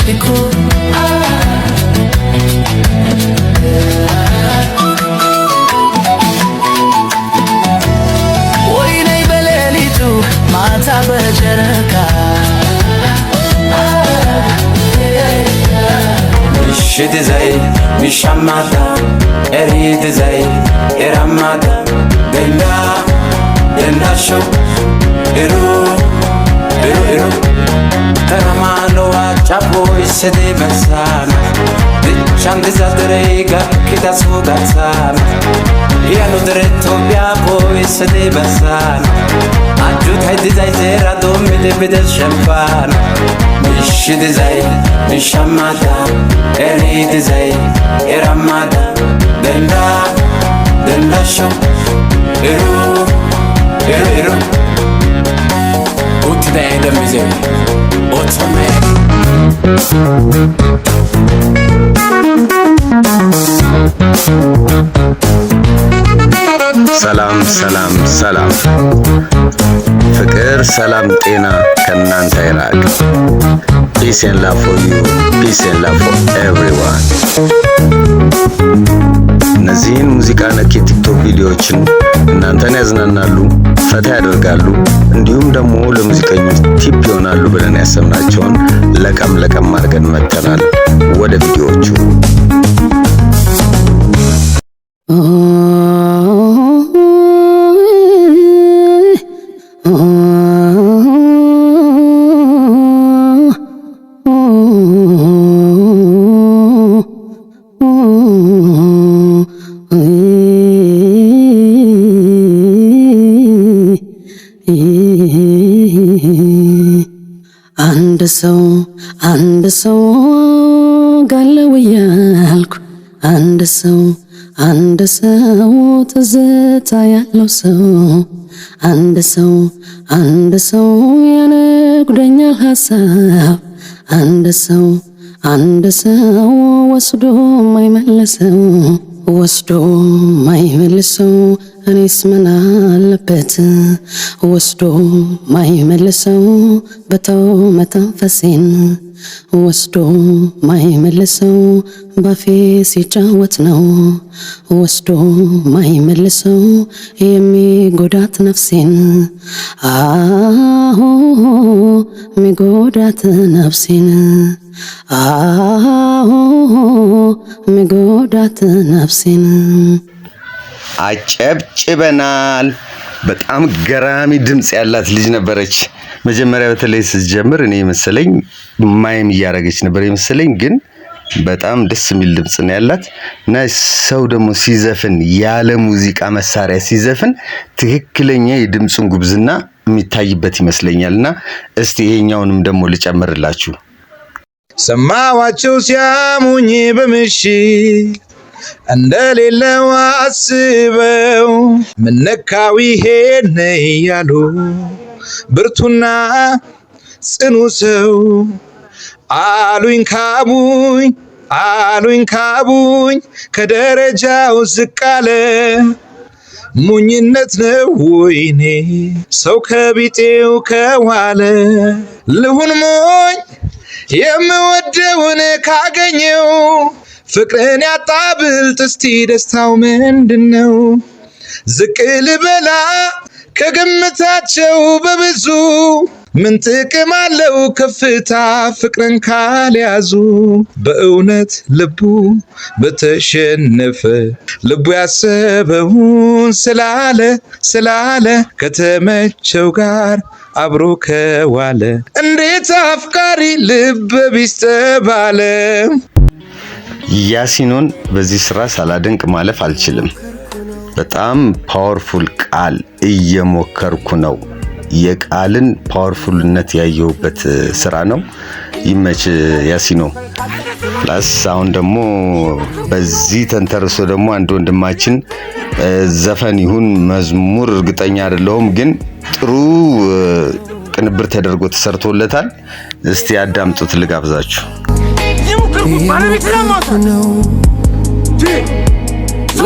እኮ ወይኔ በሌሊቱ ማታ በጨረቃ ምሽት ዘይ ሚሻማታ ኤሪት ዘይ ኤራማታ ደንዳ ደንዳሾ ኢሩ ኢሩ ኢሩ ተራማኖ አጫቦ ይሰዴ በሳና ብቻን ግዛድሬጋ ኪታሱ ጋሳና ያኑ ድሬቶ ቢያቦ ይሰዴ በሳና አጁት ሀይዲዛይ ዜራ ዶሚድ ብደስ ሸምፋና ምሽት ዘይ ሚሻማታ ኤሪት ዘይ ኤራማታ ደንዳ ደንዳሾ ኢሩ ኢሩ ኢሩ ኡትዳ ኤደሚዜ ኦቶሜ ሰላም ሰላም ሰላም ፍቅር ሰላም ጤና ከናንተ ይራቅ peace and love for you peace and love for everyone እነዚህን ሙዚቃ ነክ የቲክቶክ ቪዲዮዎችን እናንተን ያዝናናሉ ፈታ ያደርጋሉ እንዲሁም ደግሞ ለሙዚቀኞች ቲፕ ይሆናሉ ብለን ያሰብናቸውን ለቀም አድርገን መተናል ወደ ቪዲዮዎቹ አንድ ሰው ጋለው ያልኩ አንድ ሰው ትዝታ ያለው ሰው አንድ ሰው ያነጉደኛል ሐሳብ አንድ ሰው ወስዶ ማይመልሰው እኔስ ምን አለበት ወስዶ ማይመልሰው በተው መተንፈሴን ወስዶ ማይመልሰው ባፌ ሲጫወት ነው ወስዶ ማይመልሰው የሚጎዳት ነፍሴን አሁ ሚጎዳት ነፍሴን አሁ ሚጎዳት ነፍሴን አጨብጭበናል በጣም ገራሚ ድምጽ ያላት ልጅ ነበረች መጀመሪያ በተለይ ስትጀምር እኔ መሰለኝ ማይም ያረጋች ነበር መሰለኝ ግን በጣም ደስ የሚል ድምጽ ነው ያላት እና ሰው ደግሞ ሲዘፍን ያለ ሙዚቃ መሳሪያ ሲዘፍን ትክክለኛ የድምጹን ጉብዝና የሚታይበት ይመስለኛልና እስቲ ይሄኛውንም ደግሞ ልጨምርላችሁ ሰማዋቸው ሲያሙኝ በምሽት እንደሌለው አስበው ምነካው ይሄን ያሉ ብርቱና ጽኑ ሰው አሉኝ ካቡኝ ከደረጃው ዝቅ አለ ሙኝነት ነው ወይኔ ሰው ከቢጤው ከዋለ ልሁን ሞኝ የምወደውን ካገኘው ፍቅርን ያጣብልጥ እስቲ ደስታው ምንድነው ዝቅ ልበላ ከግምታቸው በብዙ ምን ጥቅም አለው ከፍታ ፍቅርን ካልያዙ በእውነት ልቡ በተሸነፈ ልቡ ያሰበውን ስላለ ከተመቸው ጋር አብሮ ከዋለ እንዴት አፍቃሪ ልብ ቢስ ተባለ ያሲኖን በዚህ ስራ ሳላደንቅ ማለፍ አልችልም በጣም ፓወርፉል ቃል እየሞከርኩ ነው የቃልን ፓወርፉልነት ያየውበት ስራ ነው ይመች ያሲኖ ፕላስ አሁን ደግሞ በዚህ ተንተርሶ ደግሞ አንድ ወንድማችን ዘፈን ይሁን መዝሙር እርግጠኛ አይደለሁም ግን ጥሩ ቅንብር ተደርጎ ተሰርቶለታል እስቲ አዳምጡት ልጋብዛችሁ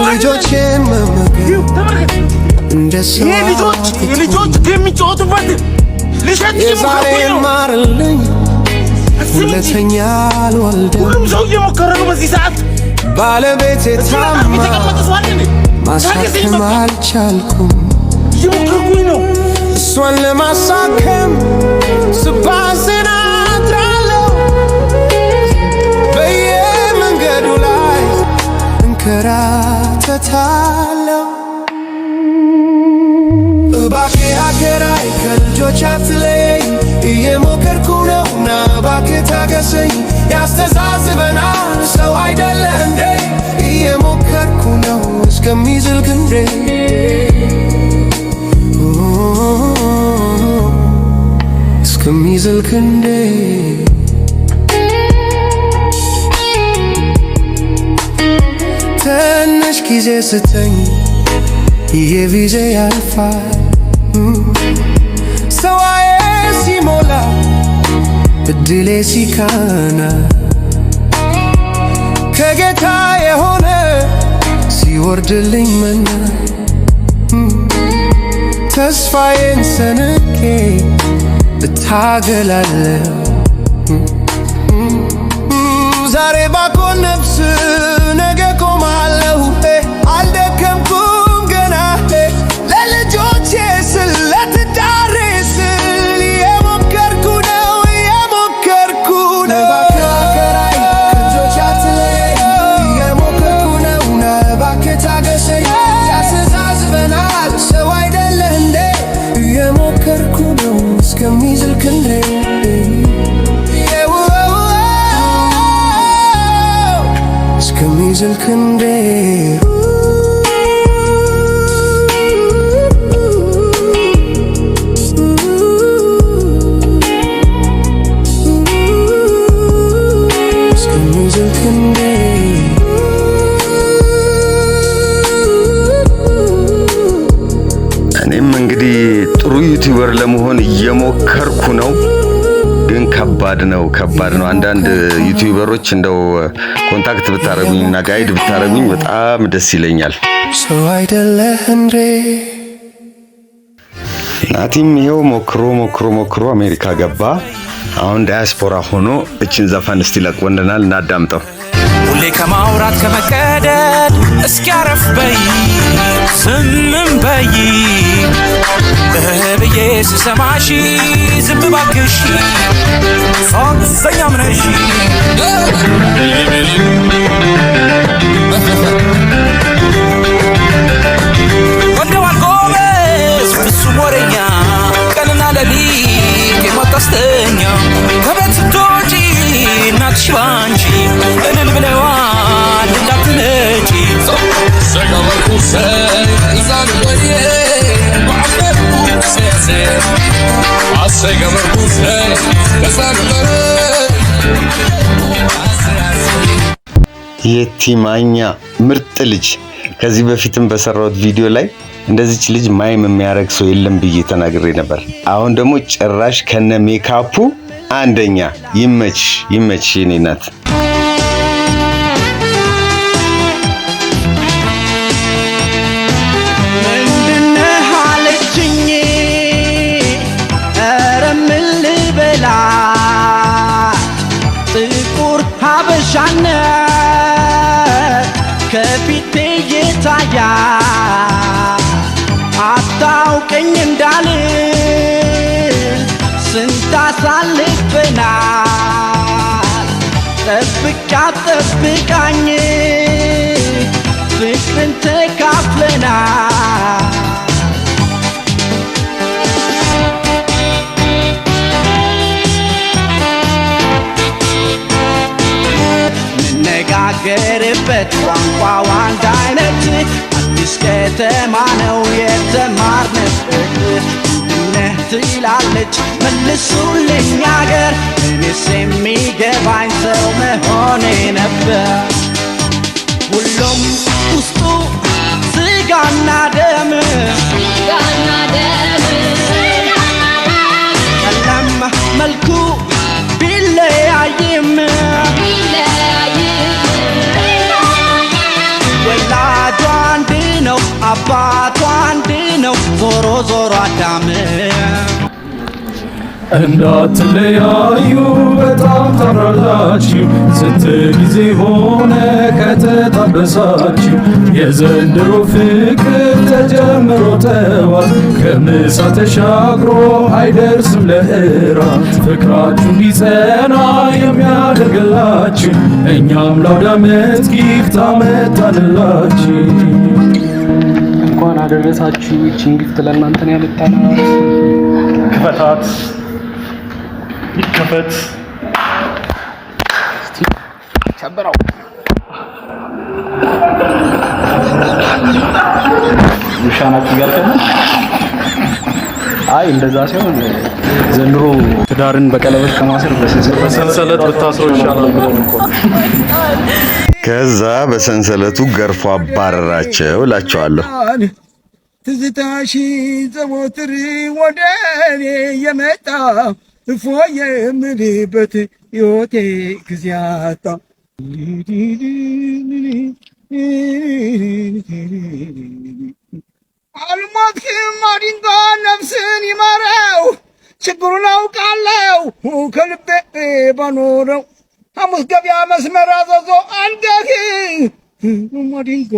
ልጆችን መመገብ እንደሰው የልጆች የሚጫወቱበት ልሸት የዛሬ ማርልኝ ሁለተኛ አልወልድም ሁሉም ሰው እየሞከረ ነው በዚህ ሰዓት ባለቤቴ ታማ ማሳከም አልቻልኩም እየሞከርኩኝ ነው እሷን ለማሳከም ስባዝን አድራለሁ በየመንገዱ ላይ እንከራተታለሁ እባክህ አገራይ ከልጆች አትለየኝ እየሞከርኩ ነው ና እባክህ ታገሰኝ ያስተዛዝበናል ሰው አይደለ እንዴ እየሞከርኩ ነው እስከሚዝል ክንዴ እስከሚዝል ክንዴ ትንሽ ጊዜ ስተኝ ይሄ ቪዜ ያልፋል ሰዋዬ ሲሞላ እድሌ ሲካና ከጌታ የሆነ ሲወርድልኝ መና ተስፋዬን ሰንቄ እታገላለሁ ዛሬ ባኮን ነፍስ ነገ ቆማለሁ አልደከምኩም ገና ለልጆቼ ስል ለትዳሬ ስል የሞከርኩ ነው እባክህ አገራይ ከልጆች አትለየኝ የሞከርኩ ነው ና እባክህ ታገሰኝ ያስተዛዝበናል ሰው አይደለ እንዴ የሞከርኩ ነው እስከሚዝል ክንዴ እስከሚዝል ክንዴ እስከሚዝል ክንዴ እኔም እንግዲህ ጥሩ ዩቲዩበር ለመሆን እየሞከርኩ ነው ግን ከባድ ነው አንዳንድ ዩቲዩበሮች እንደው ኮንታክት ብታረጉኝና ጋይድ ብታረጉኝ በጣም ደስ ይለኛል ሰው አይደለህ እንዴ ናቲም ይሄው ሞክሮ አሜሪካ ገባ አሁን ዳያስፖራ ሆኖ እችን ዘፈን እስቲ ለቆንደናል እናዳምጠው ሁሌ ከማውራት ከመቀደድ እስኪ አረፍ በይ ስምም በይ ብዬ ስሰማሽ ዝም ባክሽ ሶስተኛም ነሽ ወንደዋል ጎበዝ ፍጹም ወሬኛ ቀንና ሌሊት የማታስተኛ ከቤት ስትወጪ እናትሽ ባንቺ እልል ብለዋል እንዳትነጪ የቲማኛ ምርጥ ልጅ ከዚህ በፊትም በሰራሁት ቪዲዮ ላይ እንደዚች ልጅ ማይም የሚያረግ ሰው የለም ብዬ ተናግሬ ነበር አሁን ደግሞ ጭራሽ ከነ ሜካፑ አንደኛ ይመች የኔ ናት ከፊቴ የታያ አታውቀኝ እንዳልል ስንት አሳልፈናል ጠብቃኝ ፍቅርን ተካፍለናል ገርበት ቋንቋው አንድ አይነት አዲስ ከተማ ነው የተማርንበት ነህ ትላለች መልሱልኝ አገር እኔስ የሚገባኝ ሰው መሆኔ ነበር ሁሉም ውስጡ ስጋና ደም ቀለም መልኩ ቢለያይም ወላጇ አንድ ነው አባቷ አንድ ነው ዞሮ ዞሮ አዳም እንዳትለያዩ በጣም ታምራላችሁ ስንት ጊዜ ሆነ ከተጣበሳችሁ የዘንድሮ ፍቅር ተጀምሮ ጠዋት ከምሳ ተሻግሮ አይደርስም ለእራት ፍቅራችሁ እንዲጸና የሚያደርግላችሁ እኛም ለአውደ ዓመት ጊፍት አመጣንላችሁ እንኳን አደረሳችሁ ይህችን ጊፍት ለእናንተ ነው ያመጣናት ክፈታት ይከፈት ሰበራው ውሻናችሁ ያልከኝ አይ እንደዛ ሳይሆን ዘንድሮ ትዳርን በቀለበት ከማሰር በሰንሰለት ብታስረው ይሻላል ከዛ በሰንሰለቱ ገርፎ አባረራቸው እላቸዋለሁ። ትዝታሽ ዘወትር ወደ እኔ የመጣ እፎይ የምልበት ሕይወቴ ጊዜ አጣ አልሞትክም አዲንጋ ነፍስን ይማረው ችግሩን አውቃለሁ ከልቤ ባኖረው ሐሙስ ገበያ መስመር አዘዞ አንገህ ማዲንጎ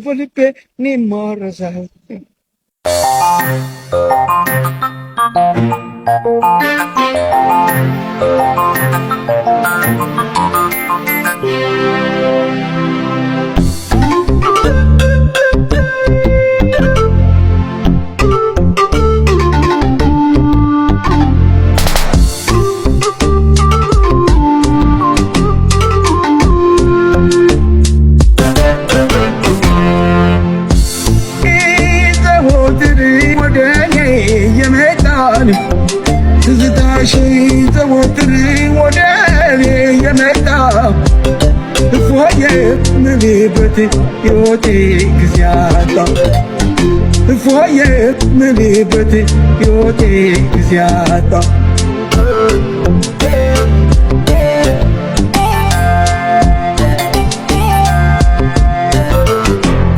በልቤ እኔ ማረሳው ትዝታሽ ዘወትር ወደ እኔ የመጣ እፎይ የምልበት ሕይወቴ ጊዜ አጣ እፎይ የምልበት ሕይወቴ ጊዜ አጣ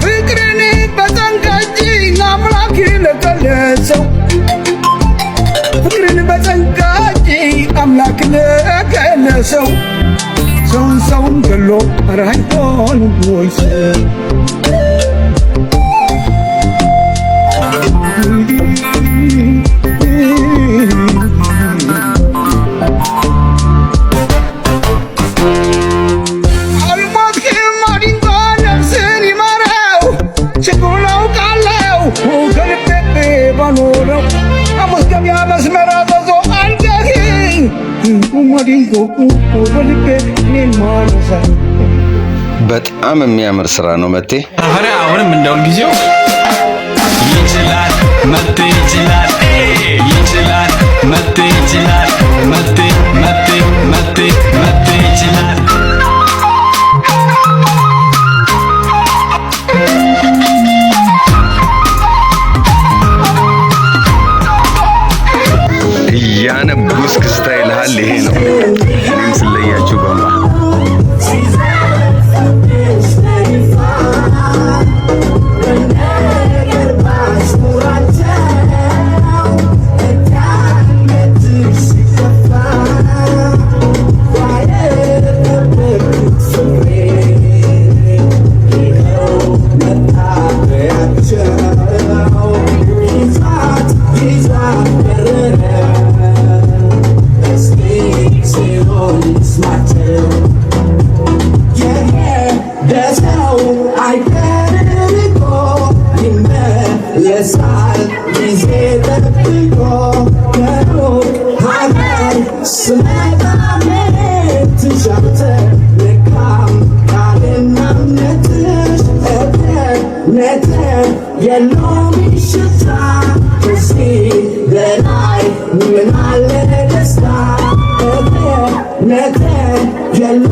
ፍቅርን በጸንቀጂ አምላክ ለገለጸው ፍቅርን በጸንቃጭ አምላክ ለገለጸው ሰውን ገሎ ራይቶን ወይስ አልሞትክም አዲንጋ ነፍስን ይማረው ችግሩን አውቃለሁ ከልቤ ባኖረው ሐሙስ ገበያ መስመር አዘዞ አንገህ ማዲንጎ በልቤ እኔን ማረሳው በጣም የሚያምር ስራ ነው መቴ። ኧረ አሁንም እንደውን ጊዜው ይችላል መቴ ይችላል ይችላል መቴ ይችላል መቴ መቴ መቴ መቴ ይችላል ያነቡስ ስታይልሃል ይሄ ነው እኔም ስለያችሁ በማ Yellow